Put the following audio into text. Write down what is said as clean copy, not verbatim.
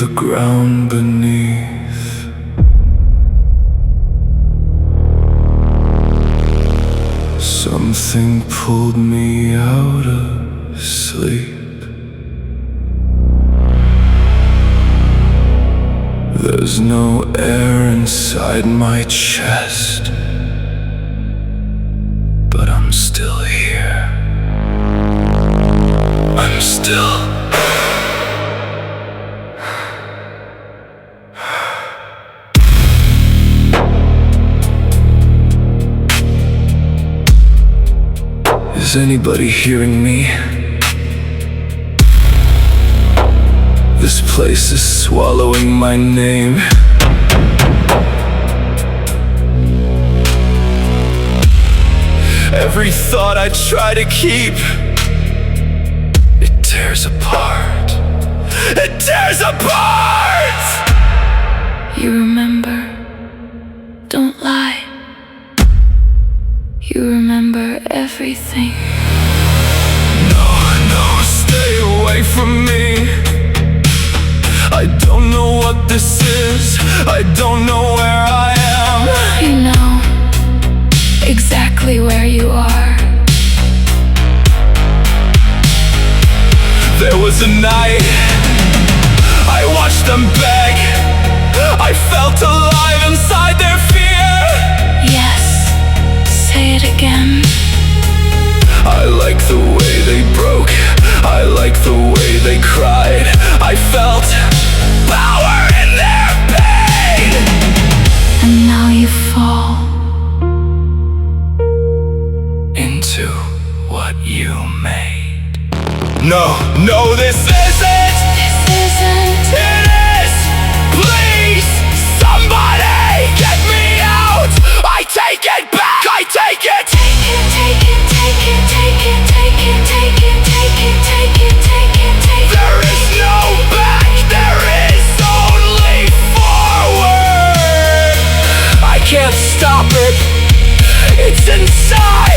the ground beneath. Something pulled me out of sleep. There's no air inside my chest, but I'm still here. I'm still. Is anybody hearing me? This place is swallowing my name. Every thought I try to keep, it tears apart. It tears apart! You remember, don't lie. You remember everything. No, stay away from me. I don't know what this is. I don't know where I am. You know exactly where you are. There was a night I watched them beg. I felt alive inside their fear. Yes, say it again. I like the way they broke. I like the way they cried. I felt power in their pain. And now you fall into what you made. No, this isn't. This isn't. It is. Please, somebody get me out. I take it back. I take it. Take it, take it, take it, take it, take it, take it, take it, take it, take it, take it. There is no back. There is only forward. I can't stop it. It's inside.